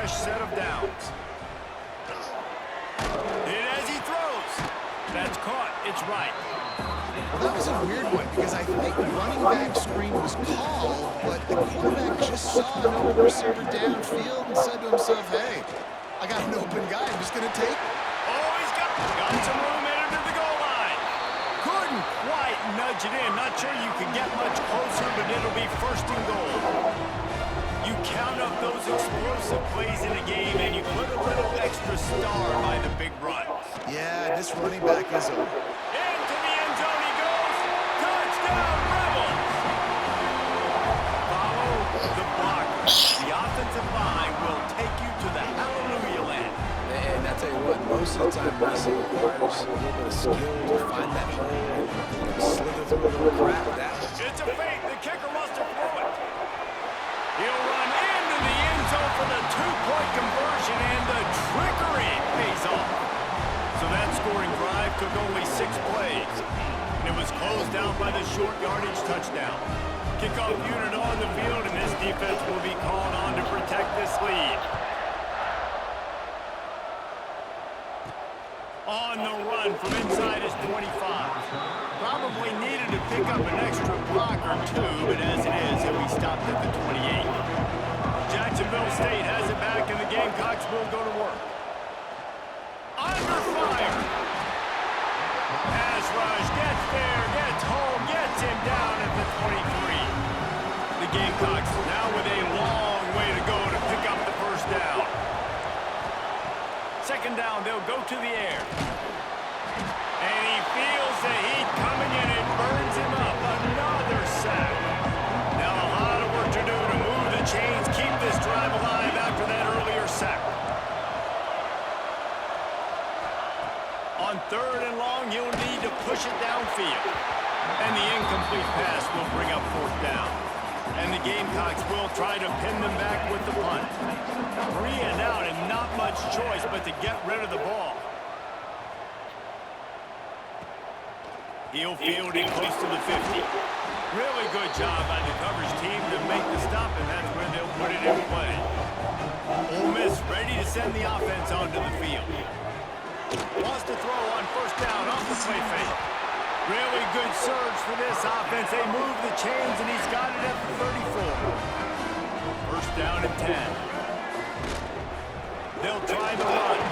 fresh set of downs. And as he throws, that's caught. It's right. Well, that was a weird one because I think the running back screen was called, but the quarterback just saw an open receiver downfield and said to himself, hey, I got an open guy. I'm just going to take it. Oh, he's got some room in to the goal line. Couldn't quite nudge it in. Not sure you can get much closer, but it'll be first and goal. You count up those explosive plays in a game, and you put a little extra star by the big run. Yeah, this running back is over. Into the end zone he goes. Touchdown, Rebels. Follow the block. The offensive line will take you to the hallelujah land. And I tell you what, most of the time racing requires a little bit of skill to find that hole, slither through a little crack. It's a fake. The kicker wants to throw it. He'll run into the end zone for the two-point conversion, and the trickery pays off. So that scoring drive took only 6 plays, and it was closed out by the short yardage touchdown. Kickoff unit on the field, and this defense will be called on to protect this lead. On the run from inside his 25. Probably needed to pick up an extra block or 2, but as it is, he'll be stopped at the 28. Jacksonville State has it back, and the Gamecocks will go to work. Under fire. Pass rush, gets there, gets home, gets him down at the 23. The Gamecocks now with a long way to go to pick up the first down. Second down, they'll go to the air. And he feels the heat coming in and burns him up. Another sack. Now a lot of work to do to move the chains, keep this drive alive after that earlier sack. On third and long, you'll need to push it downfield. And the incomplete pass will bring up fourth down. And the Gamecocks will try to pin them back with the punt. 3 and out and not much choice but to get rid of the ball. He'll field it close to the 50. Really good job by the coverage team to make the stop, and that's where they'll put it in play. Ole Miss ready to send the offense onto the field. Wants to throw on first down off the play fake. Really good surge for this offense. They move the chains, and he's got it at the 34. First down and 10. They'll try the run.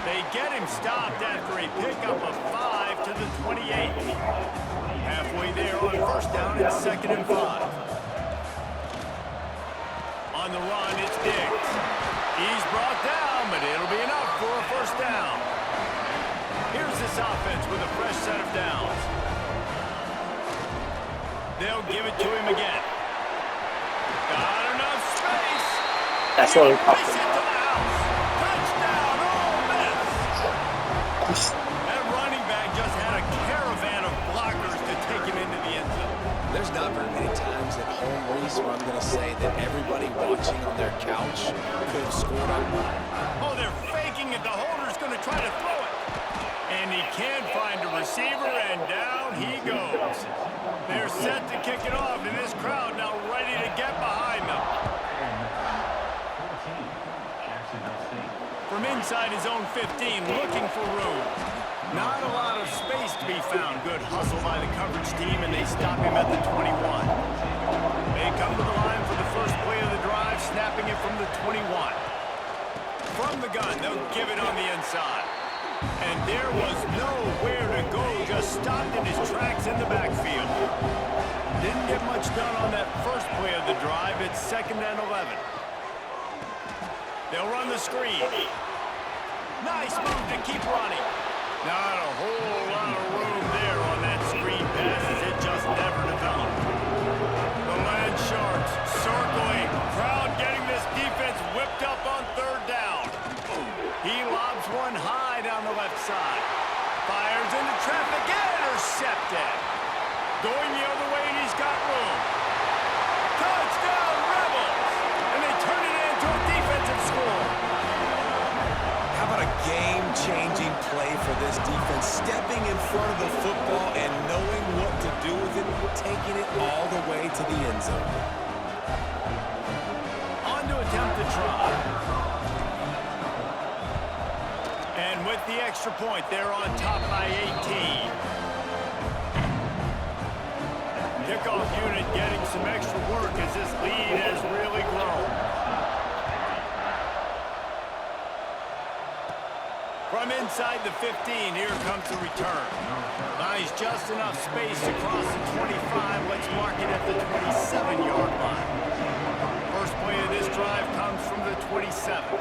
They get him stopped after a pickup of 5 to the 28. Halfway there on first down, it's second and 5. On the run, it's Diggs. He's brought down, but it'll be enough for a first down. Here's this offense with a fresh set of downs. They'll give it to him again. Got enough space. That's what we're Race talking it to about. the house. Touchdown, Ole Miss. That running back just had a caravan of blockers to take him into the end zone. There's not very many times at home, Reese, where I'm going to say that everybody watching on their couch could have scored on mine. Oh, they're faking it. The holder's going to try to throw it. And he can't find a receiver, and down he goes. They're set to kick it off, and this crowd now ready to get behind them. From inside his own 15, looking for room. Not a lot of space to be found. Good hustle by the coverage team, and they stop him at the 21. They come to the line for the first play of the drive, snapping it from the 21. From the gun, they'll give it on the inside. And there was nowhere to go, just stopped in his tracks in the backfield. Didn't get much done on that first play of the drive. It's second and 11. They'll run the screen. Nice move to keep running. Not a whole lot of room there on that screen pass, as it just never developed. The Land Sharks circling. Crowd getting this defense whipped up on third down. He lobs one high down the left side. Fires into traffic, intercepted. Going the other way, and he's got room. Touchdown, Rebels! And they turn it into a defensive score. How about a game-changing play for this defense, stepping in front of the football and knowing what to do with it, taking it all the way to the end zone. On to attempt to try. get the extra point. They're on top by 18. Kickoff unit getting some extra work as this lead has really grown. From inside the 15, here comes the return. Nice, just enough space to cross the 25. Let's mark it at the 27-yard line. First play of this drive comes from the 27.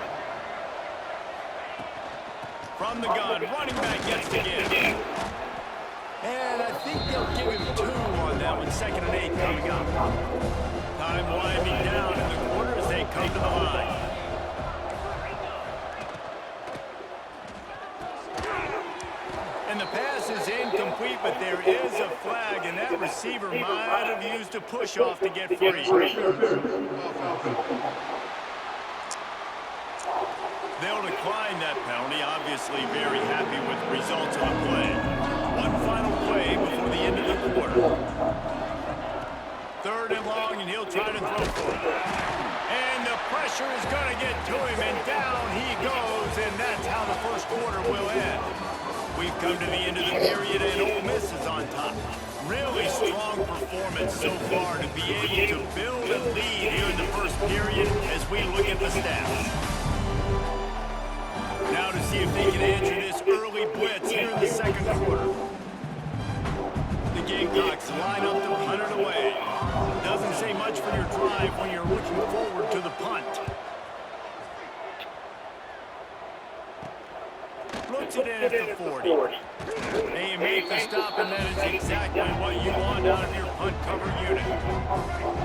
From the gun, running back gets the give. And I think they'll give him 2 on that one. 2nd and 8 coming up. Time winding down in the quarter as they come to the line. And the pass is incomplete, but there is a flag, and that receiver might have used a push-off to get free. They'll decline that penalty, obviously very happy with the results of the play. One final play before the end of the quarter. 3rd and long, and he'll try to throw for it. And the pressure is going to get to him, and down he goes, and that's how the first quarter will end. We've come to the end of the period, and Ole Miss is on top. Really strong performance so far to be able to build a lead here in the first period as we look at the stats. Now to see if they can answer this early blitz here in the second quarter. The Gamecocks line up to punt it away. Doesn't say much for your drive when you're looking forward to the punt. Looks it in at the 40. They make the stop, and that is exactly what you want out of your punt cover unit.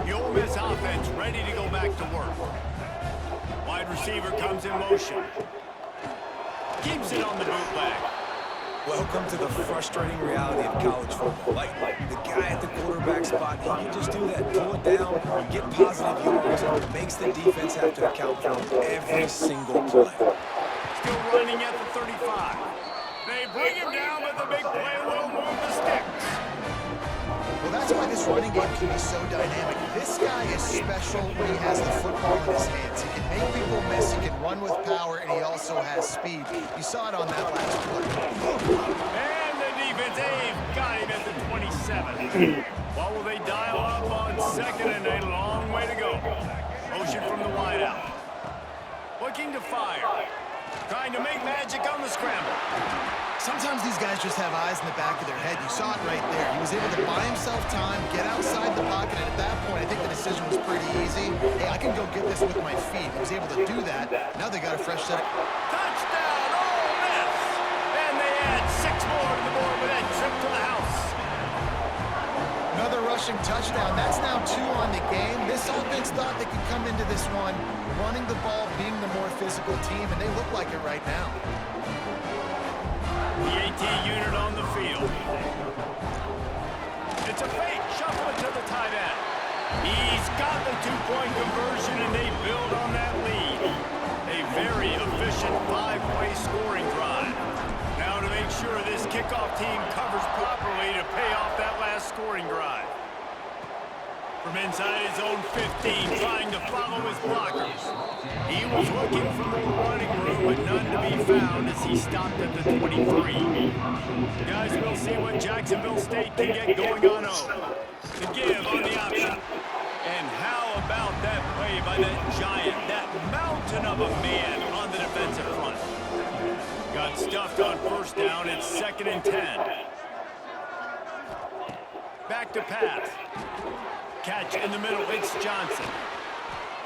The Ole Miss offense ready to go back to work. Wide receiver comes in motion. Keeps it on the bootleg. Welcome to the frustrating reality of college football. Like the guy at the quarterback spot, he can just do that, pull it down, get positive yards, and it makes the defense have to account for every single play. Still running at the 35. They bring him down, but the big play will move the sticks. Well, that's why this running game can be so dynamic. This guy is special when he has the football in his hands. He can make people miss, he can run with power, and he also has speed. You saw it on that last play. And the defense, they've got him at the 27. What will they dial up on 2nd and a long way to go? Motion from the wideout. Looking to fire. Trying to make magic on the scramble. Sometimes these guys just have eyes in the back of their head. You saw it right there. He was able to buy himself time, get outside the pocket, and at that point, I think the decision was pretty easy. Hey, I can go get this with my feet. He was able to do that. Now they got a fresh set of... Touchdown, Ole Miss! And they add 6 more to the board with that trip to the house. Another rushing touchdown. That's now 2 on the game. This offense thought they could come into this one running the ball, being the more physical team, and they look like it right now. The AT unit on the field. It's a fake. Shuffle it to the tight end. He's got the 2-point conversion, and they build on that lead. A very efficient 5-play scoring drive. Now to make sure this kickoff team covers properly to pay off that last scoring drive. From inside his own 15, trying to follow his blockers. He was looking for more running room, but none to be found as he stopped at the 23. Guys, we'll see what Jacksonville State can get going on O. The give on the option. And how about that play by that giant, that mountain of a man on the defensive front? Got stuffed on first down. It's 2nd and 10. Back to pass. Catch in the middle, it's Johnson.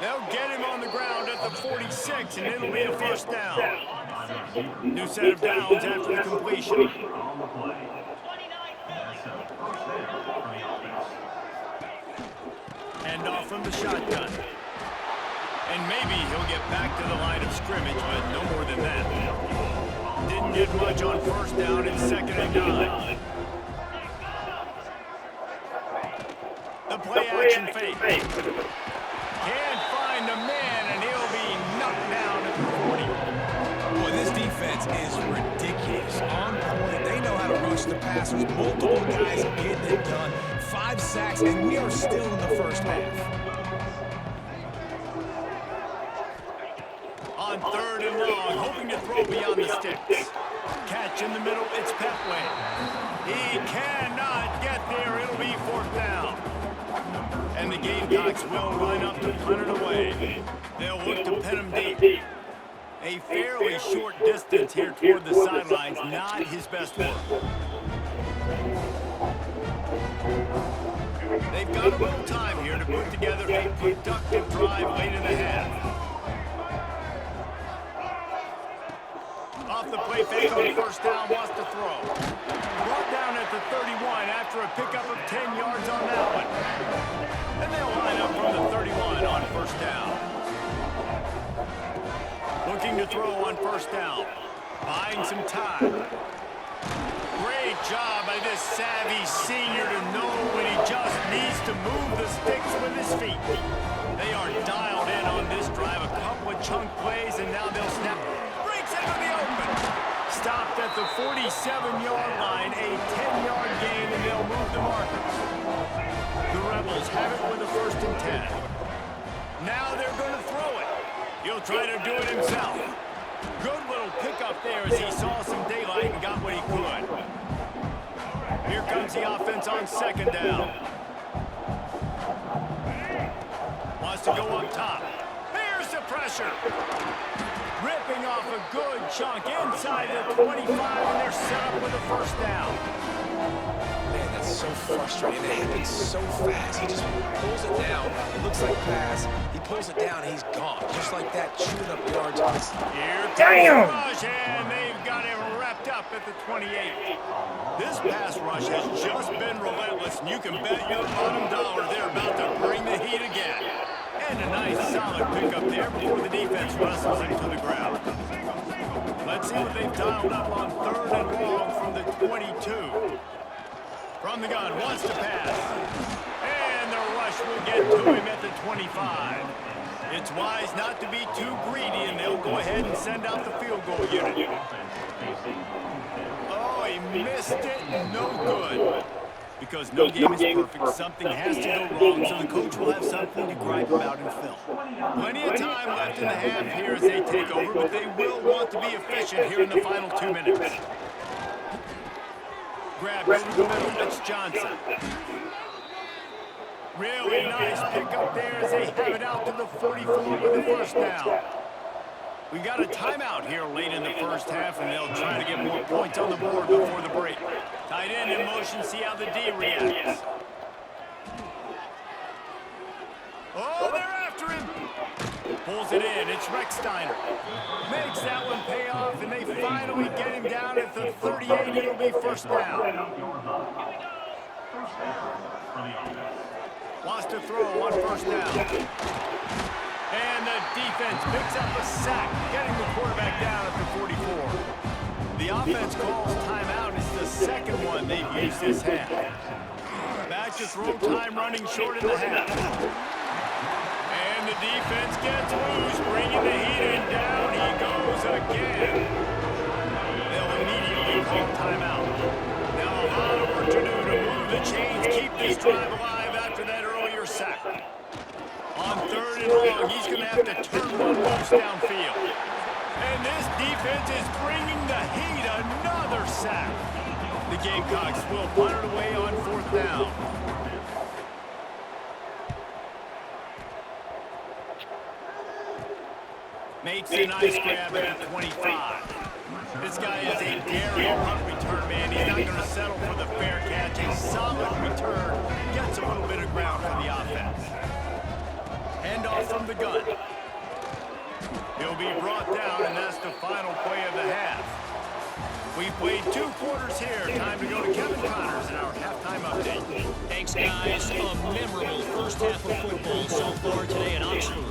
They'll get him on the ground at the 46, and it'll be a first down. New set of downs after the completion. Hand off from the shotgun. And maybe he'll get back to the line of scrimmage, but no more than that. Didn't get much on first down, it's 2nd and 9. The play action fake. Can't find a man, and he'll be knocked down at the 40. Boy, this defense is ridiculous. On point, they know how to rush the passers. Multiple guys getting it done. 5 sacks, and we are still in the first half. On 3rd and long, hoping to throw beyond the sticks. catch in the middle. It's Petway. He cannot get there. It'll be 4th down. And the Gamecocks will line up to punt it away. They'll look to pin him deep. A fairly short distance here toward the sidelines. Not his best work. They've got a little time here to put together a productive drive late in the half. Off the play fake on 1st down, wants to throw. Brought down at the 31 after a pickup of 10 yards on that one. And they'll line up from the 31 on 1st down. Looking to throw on 1st down. Buying some time. Great job by this savvy senior to know when he just needs to move the sticks with his feet. They are dialed in on this drive. A couple of chunk plays, and now they'll snap. Breaks into the open. Stopped at the 47-yard line. A 10-yard gain, and they'll move the markers. The Rebels have it with a 1st and 10. Now they're going to throw it. He'll try to do it himself. Good little pickup there as he saw some daylight and got what he could. Here comes the offense on 2nd down. Wants to go up top. Here's the pressure. Ripping off a good chunk inside the 25, and they're set up with a 1st down. Man, that's so frustrating. It happens so fast. He just pulls it down. It looks like pass. He pulls it down, and he's gone. Just like that, chewing up yards. Here comes the rush, and they've got him wrapped up at the 28. This pass rush has just been relentless, and you can bet your bottom dollar they're about to bring the heat again. And a nice solid pickup there before the defense wrestles him to the ground. Let's see what they've dialed up on 3rd and long from the 22. From the gun, wants to pass. And the rush will get to him at the 25. It's wise not to be too greedy, and they'll go ahead and send out the field goal unit. Oh, he missed it. No good. Because no game is perfect, something has to go wrong, so the coach will have something to gripe about in film. Plenty of time left in the half here as they take over, but they will want to be efficient here in the final 2 minutes. Grab over the middle, that's Johnson. Really nice pickup there as they have it out to the 44 with the 1st down. We got a timeout here late in the 1st half, and they'll try to get more points on the board before the break. Tight end in motion, see how the D reacts. Oh, they're after him. Pulls it in, it's Recksteiner. Makes that one pay off, and they finally get him down at the 38. It'll be 1st down. Wants to throw on 1st down. And the defense picks up a sack, getting the quarterback down at the 44. The offense calls timeout. It's the 2nd one they've used this half. Back to throw time running short in the half. And the defense gets loose, bringing the heat in. Down he goes again. They'll immediately call timeout. Now a lot of work to do to move the chains, keep this drive alive after that earlier sack. On 3rd and long, he's going to have to turn one loose downfield. And this defense is bringing the heat. Another sack. The Gamecocks will punt it away on 4th down. Makes a nice grab at the 25. This guy is a daring punt return man. He's not going to settle for the fair catch. A solid return. Gets a little bit of ground for the offense. Handoff from the gun. He'll be brought down, and that's the final play of the half. We've played 2 quarters here. Time to go to Kevin Connors in our halftime update. Thanks, guys. A memorable 1st half of football so far today in Oxford.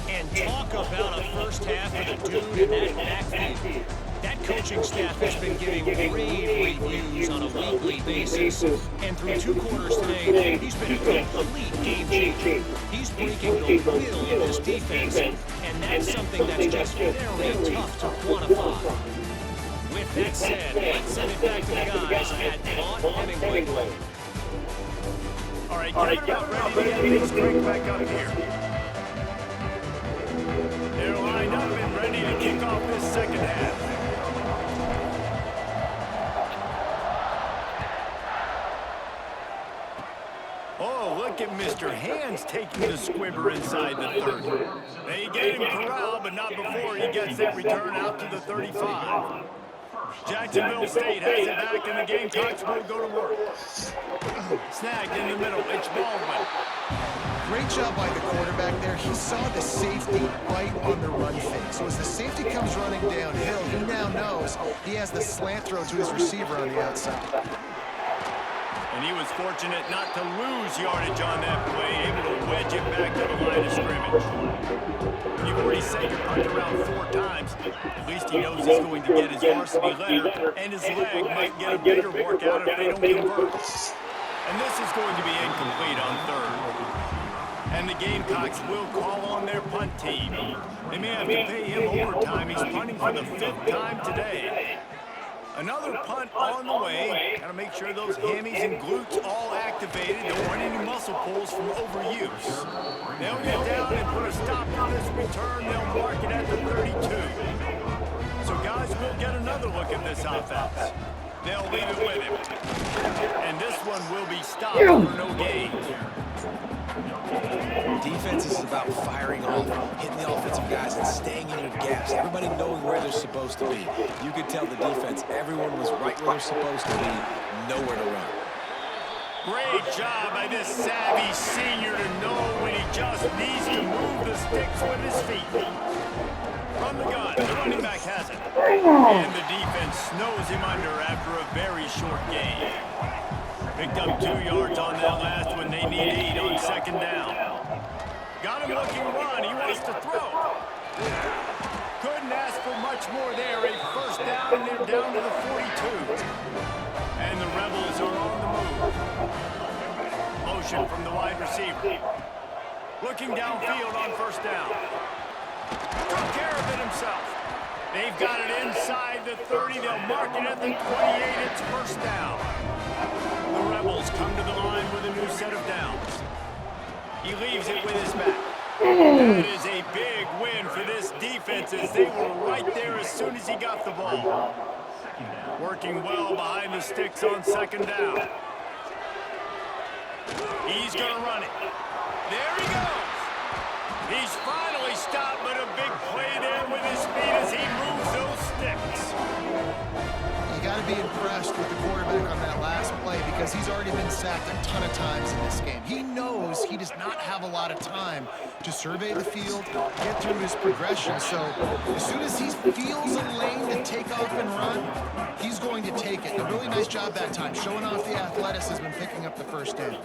And talk about a 1st half for the dude in that backfield. That coaching staff has been giving rave reviews on a weekly basis. And through 2 quarters today, he's been a complete game changer. He's breaking the will of this defense, and that's something that's just very tough to quantify. With that said, let's send it back to the guys at Vaught Hemingway. All right, get about ready to get things cranked back up here. They're lined up and ready to kick off this 2nd half. Mr. Hands taking the squibber inside the 30. They get him corralled, but not before he gets that return out to the 35. Jacksonville State has it back, and the Gamecocks will go to work. Snagged in the middle. It's Baldwin. Great job by the quarterback there. He saw the safety right on the run fake. So as the safety comes running downhill, he now knows he has the slant throw to his receiver on the outside. And he was fortunate not to lose yardage on that play, able to wedge it back to the line of scrimmage. You've already sent your punt around 4 times. At least he knows he's going to get his varsity letter, and his leg might get a bigger workout if they don't convert. And this is going to be incomplete on 3rd. And the Gamecocks will call on their punt team. They may have to pay him overtime. He's punting for the 5th time today. Another punt on the way. Got to make sure those hammies and glutes all activated. Don't want any muscle pulls from overuse. They'll get down and put a stop to this return. They'll mark it at the 32. So guys, we'll get another look at this offense. They'll leave it with him. And this one will be stopped for no gain. Defense is about firing off, hitting the offensive guys, and staying in your gaps. Everybody knowing where they're supposed to be. You could tell the defense, everyone was right where they're supposed to be, nowhere to run. Great job by this savvy senior to know when he just needs to move the sticks with his feet. From the gun, the running back has it. And the defense snows him under after a very short gain. Picked up 2 yards on that last one. They need 8 on 2nd down. Got him looking run. He wants to throw. Couldn't ask for much more there. A 1st down, and they're down to the 42. And the Rebels are on the move. Motion from the wide receiver. Looking downfield on 1st down. Took care of it himself. They've got it inside the 30. They'll mark it at the 28. It's 1st down. The Rebels come to the line with a new set of downs. He leaves it with his back. That is a big win for this defense as they were right there as soon as he got the ball. Working well behind the sticks on 2nd down. He's going to run it. There he goes. He's finally stopped, but a big play there with his speed as he moves those sticks. You got to be impressed with the quarterback on that last play because he's already been sacked a ton of times in this game. He knows he does not have a lot of time to survey the field, get through his progression. So as soon as he feels a lane to take off and run, he's going to take it. A really nice job that time, showing off the athleticism and picking up the 1st down.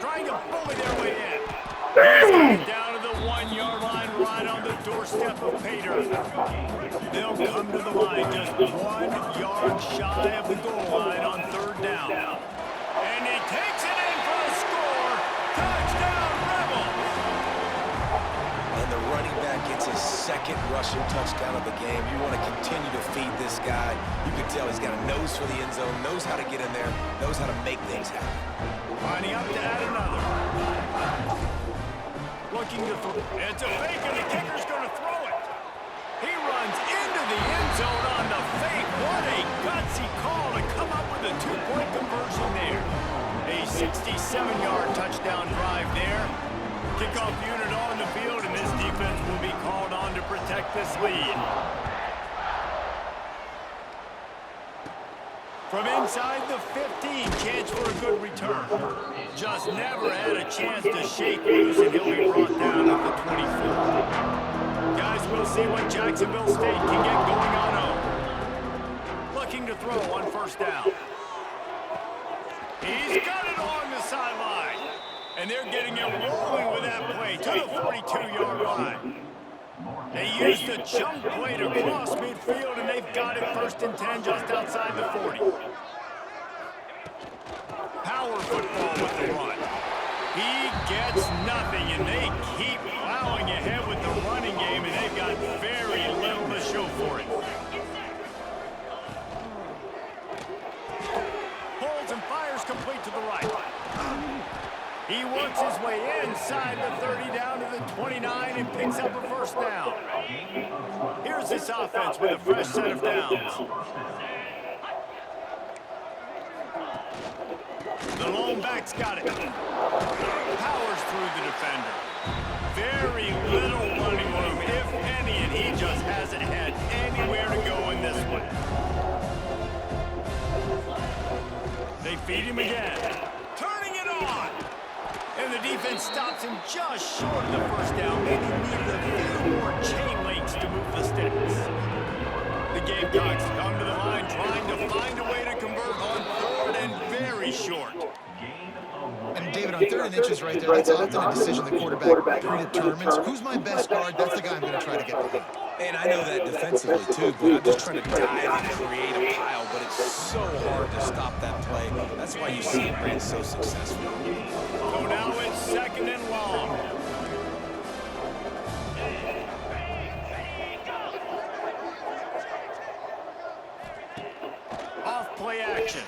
Trying to bully their way in. He's going down to the 1-yard line, right on the doorstep of Pater. They'll come to the line just 1 yard shy of the goal line on 3rd down. And he takes it in for the score. Touchdown, Rebels! And the running back gets his 2nd rushing touchdown of the game. You want to continue to feed this guy. You can tell he's got a nose for the end zone, knows how to get in there, knows how to make things happen. Lining up to add another. Looking to throw. It's a fake, and the kicker's going to throw it. He runs into the end zone on the fake. What a gutsy call to come up with a 2-point conversion there. A 67-yard touchdown drive there. Kickoff unit on the field, and this defense will be called on to protect this lead. From inside the 15, chance for a good return. Just never had a chance to shake loose, and he'll be brought down at the 24. Guys, we'll see what Jacksonville State can get going on home. Looking to throw on 1st down. He's got it along the sideline. And they're getting it rolling with that play to the 42-yard line. They used a jump play to cross midfield, and they've got it 1st and 10 just outside the 40. Power football with the run. He gets nothing, and they keep plowing ahead with the running game, and they've got very little to show for it. Holds and fires complete to the right. He works his way inside the 30 down to the 29 and picks up a 1st down. Here's this offense with a fresh set of downs. The lone back's got it. Powers through the defender. Very little running room, if any, and he just hasn't had anywhere to go in this one. They feed him again. Turning it on. And the defense stops him just short of the first down. Maybe needed a few more chain links to move the sticks. The Gamecocks come to the line trying to find a way to convert on third and very short. And David, on 3rd and inches right there, that's often a decision the quarterback predetermines. Who's my best guard? That's the guy I'm going to try to get behind. And I know that defensively too, but I'm just trying to dive and create a pile, but it's so hard to stop that play. That's why you see him ran so successful. So now it's 2nd and long. Off play action.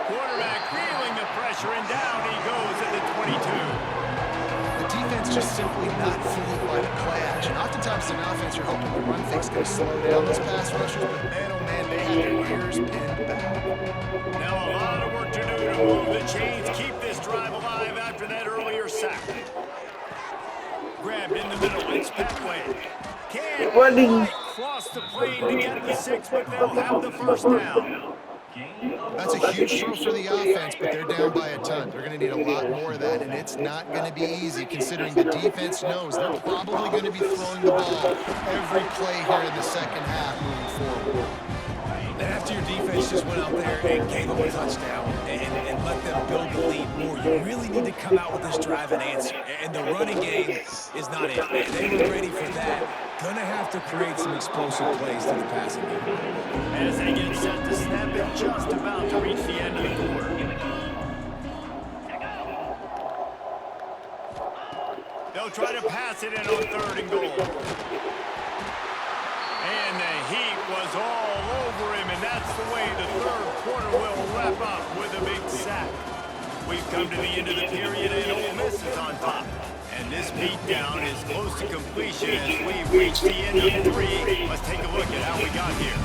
Quarterback feeling the pressure, and down he goes at the 22. The defense just simply not fooled by the play action. Oftentimes in offense, you're hoping the run fake's going to slow down those pass rushers, but man, oh man, they had their ears pinned back. Now a lot of work to do to move the chains, keep this drive alive after that earlier sack. Grabbed in the middle, it's Petway. Can't quite cross the plane to get the 6, but they'll have the first down. That's a huge throw for the offense, but they're down by a ton. They're going to need a lot more of that, and it's not going to be easy considering the defense knows they're probably going to be throwing the ball every play here in the second half moving forward. And after your defense just went out there and gave them a touchdown and let them build the lead more, you really need to come out with this drive and answer. And the running game is not it. They were ready for that. Gonna have to create some explosive plays to the passing game. As they get set to snap it, just about to reach the end of the quarter. They'll try to pass it in on 3rd and goal. And the heat was all over him, and that's the way the 3rd quarter will wrap up with a big sack. We've come to the end of the period, and Ole Miss is on top. And this beatdown is close to completion as we've reached the end of 3. Let's take a look at how we got here.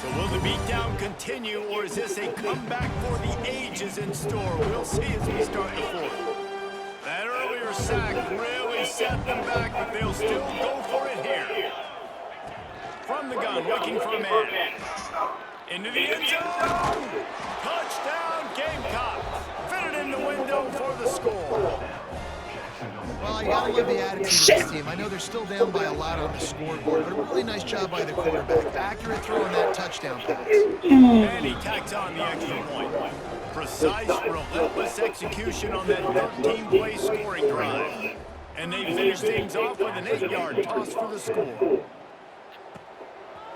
So will the beatdown continue, or is this a comeback for the ages in store? We'll see as we start the 4th. That earlier sack really set them back, but they'll still go for it here. From the gun, looking for a man. Into the end zone. Touchdown, Gamecocks. Fitted in the window for the score. Well, I gotta love the attitude of this team. I know they're still down by a lot on the scoreboard, but a really nice job by the quarterback. Accurate throw on that touchdown pass. And he tacks on the extra point. Precise, relentless execution on that 13-play scoring drive. And they finish things off with an 8-yard toss for the score.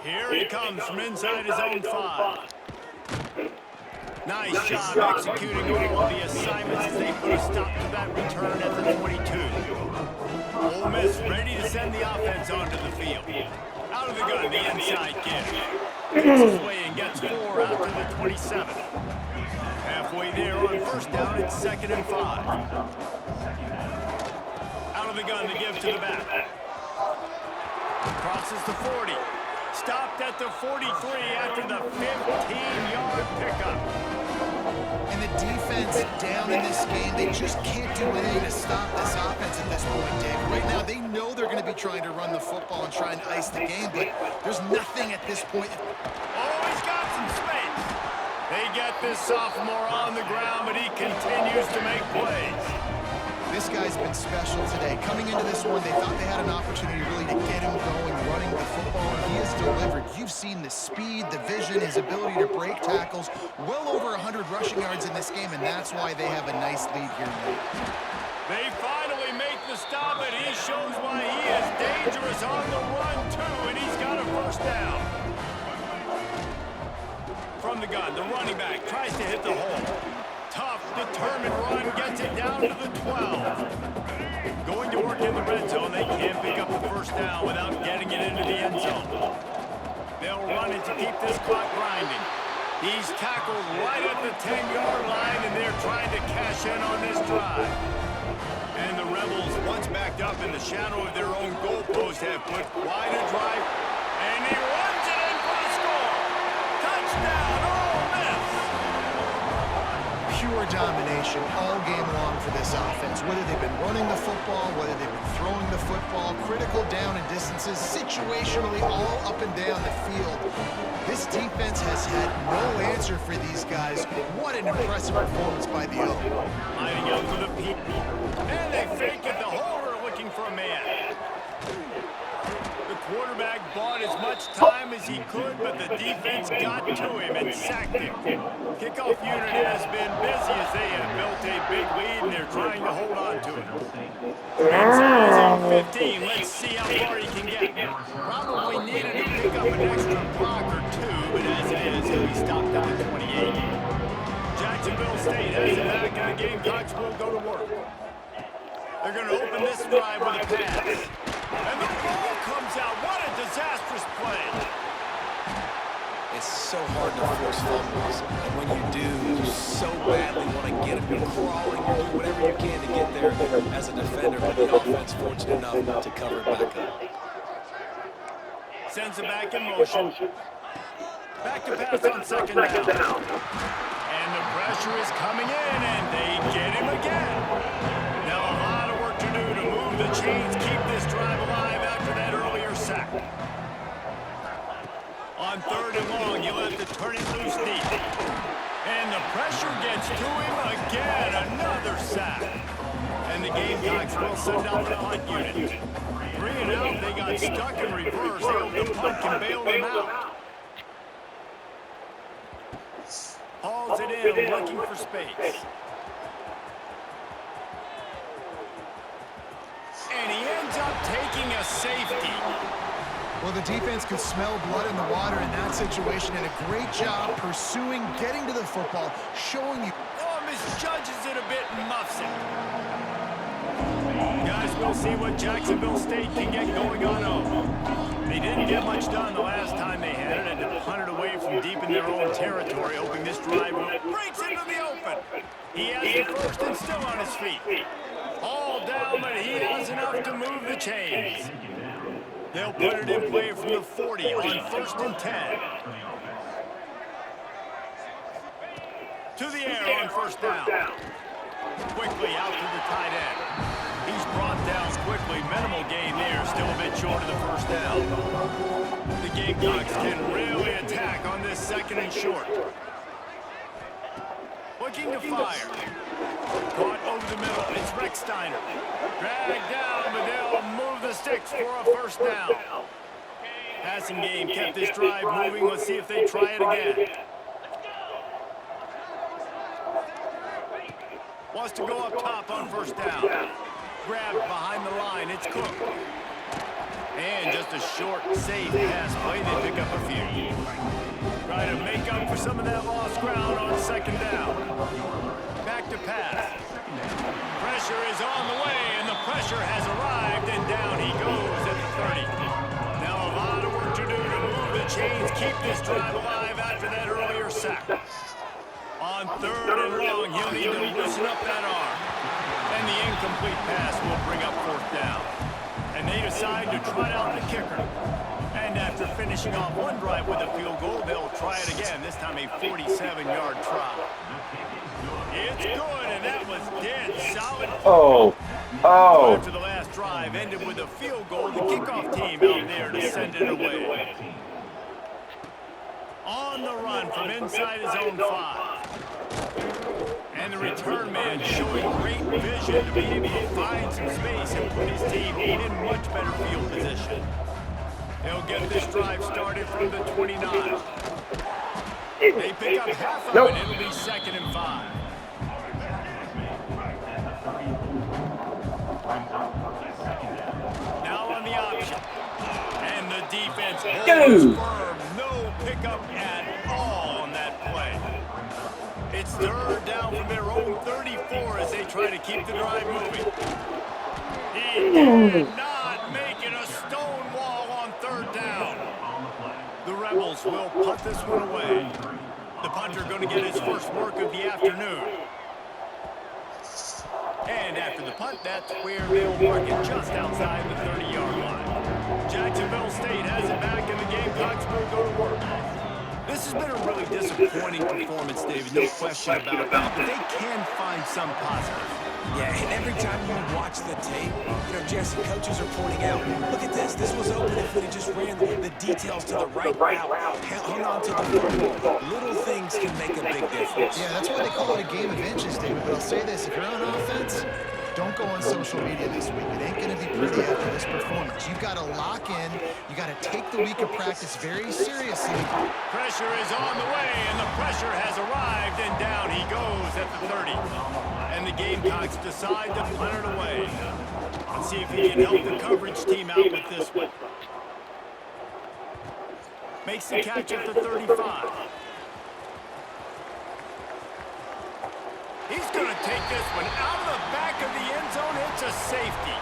Here he comes from inside his own 5. Nice job executing all of the assignments as they put a stop to that return at the 22. Ole Miss ready to send the offense onto the field. Out of the gun, the inside kick. Kicks his way and gets 4 out to the 27. Halfway there on 1st down, it's 2nd and 5. Out of the gun, the give to the back. Crosses the 40. Stopped at the 43 after the 15-yard pickup. And the defense down in this game, they just can't do anything to stop this offense at this point, Dave. Right now, they know they're going to be trying to run the football and try and ice the game, but there's nothing at this point. Oh, he's got some space. They get this sophomore on the ground, but he continues to make plays. This guy's been special today. Coming into this one, they thought they had an opportunity really to get him going, running the football, and he has delivered. You've seen the speed, the vision, his ability to break tackles. Well over 100 rushing yards in this game, and that's why they have a nice lead here tonight. They finally make the stop, and he shows why he is dangerous on the run, too, and he's got a 1st down. From the gun, the running back tries to hit the hole. Tough, determined run, gets it down to the 12. Going to work in the red zone, they can't pick up the 1st down without getting it into the end zone. They'll run it to keep this clock grinding. He's tackled right at the 10-yard line, and they're trying to cash in on this drive. And the Rebels, once backed up in the shadow of their own goalpost, have put quite a drive, and he runs it in for the score. Touchdown, Ole Miss! pure domination all game long for this offense. Whether they've been running the football, whether they've been throwing the football, critical down and distances, situationally all up and down the field. This defense has had no answer for these guys. What an impressive performance by the O. Lining up for the peak. And they fake it. The holder looking for a man. The quarterback bought as much time as he could, but the defense got to him and sacked him. Kickoff unit has been busy as they have built a big lead, and they're trying to hold on to it. Inside his own 15. Let's see how far he can get. Probably needed to pick up an extra block or two, but as it is, he'll be stopped at the 28. Jacksonville State has it back, and the Gamecocks will go to work. They're going to open this drive with a pass. And the ball comes out. What a disastrous play. It's so hard to force fumbles. And when you do, you so badly want to get them. You're crawling, you're doing whatever you can to get there as a defender, but the offense fortunate enough to cover it back up. Sends it back in motion. Back to pass on second down. And the pressure is coming in, and they get him again. Now a lot of work to do to move the chains, keep this drive alive after that earlier sack. On third and long, you'll have to turn it loose deep. And the pressure gets to him again, another sack. And the Gamecocks will send out the punt unit. 3 and out, they got stuck in reverse. They hope the punt can bail them out. Hauls it in, looking for space. And he ends up taking a safety. Well, the defense could smell blood in the water in that situation, and a great job pursuing, getting to the football, showing you. Oh, misjudges it a bit and muffs it. Guys, we'll see what Jacksonville State can get going on home. They didn't get much done the last time they had it, and to punt it away from deep in their own territory, hoping this drive breaks into the open. He has the first and still on his feet. All down, but he has enough to move the chains. They'll put it in play from the 40 on first and 10. To the air on first down. Quickly out to the tight end. He's brought down quickly. Minimal gain there. Still a bit short of the first down. The Gamecocks can really attack on this second and short. Looking to fire. Caught over the middle. It's Rex Steiner. Dragged down, but they'll move the sticks for a first down. Passing game kept this drive moving. Let's see if they try it again. Wants to go up top on first down. Grabbed behind the line. It's Cook. And just a short, safe pass play. They pick up a few. Try to make up for some of that lost ground on second down. Back to pass. Pressure is on the way, and the pressure has arrived, and down he goes at the 30. Now a lot of work to do to move the chains, keep this drive alive after that earlier sack. On third and long, he'll need to loosen up that arm. And the incomplete pass will bring up fourth down. And they decide to trot out the kicker. And after finishing off one drive with a field goal, they'll try it again, this time a 47-yard try. It's good, and that was dead solid. After the last drive ended with a field goal, the kickoff team out there to send it away. On the run from inside his own 5. And the return man showing great vision to be able to find some space and put his team in much better field position. They'll get this drive started from the 29. They pick up half of it. It'll be second and 5. Now on the option. And the defense holds firm. No pickup at all on that play. It's third down from their own 34 as they try to keep the drive moving. He did not make it a stone wall on third down. The Rebels will punt this one away. The punter going to get his first work of the afternoon. And after the punt, that's where they'll mark it just outside the 30-yard line. Jacksonville State has it back, and the Gamecocks will go to work. This has been a really disappointing performance, David, no question about that. But they can find some positive. Yeah, and every time you watch the tape, Jesse, coaches are pointing out, look at this. This was open if we just ran the details to the right route, hung on to the football. Little things can make a big difference. Yeah, that's why they call it a game of inches, David. But I'll say this, if you're on offense, don't go on social media this week. It ain't going to be pretty after this performance. You've got to lock in. You got to take the week of practice very seriously. Pressure is on the way, and the pressure has arrived, and down he goes at the 30. And the Gamecocks decide to punt it away. Let's see if he can help the coverage team out with this one. Makes the catch at the 35. He's going to take this one out of the back of the end zone. It's a safety.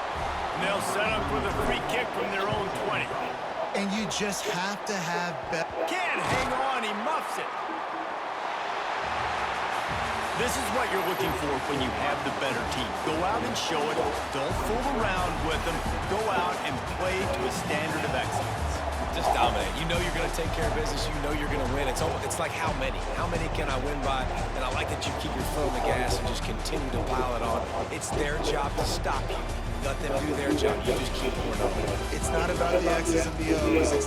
And they'll set up with a free kick from their own 20. And you just have to have better. Can't hang on. He muffs it. This is what you're looking for when you have the better team. Go out and show it. Don't fool around with them. Go out and play to a standard of excellence. Just dominate. You know you're going to take care of business. You know you're going to win. It's like how many? How many can I win by? And I like that you keep your foot on the gas and just continue to pile it on. It's their job to stop you. Let them do their job. You just keep pouring on. It's not about the X's and the O's. It's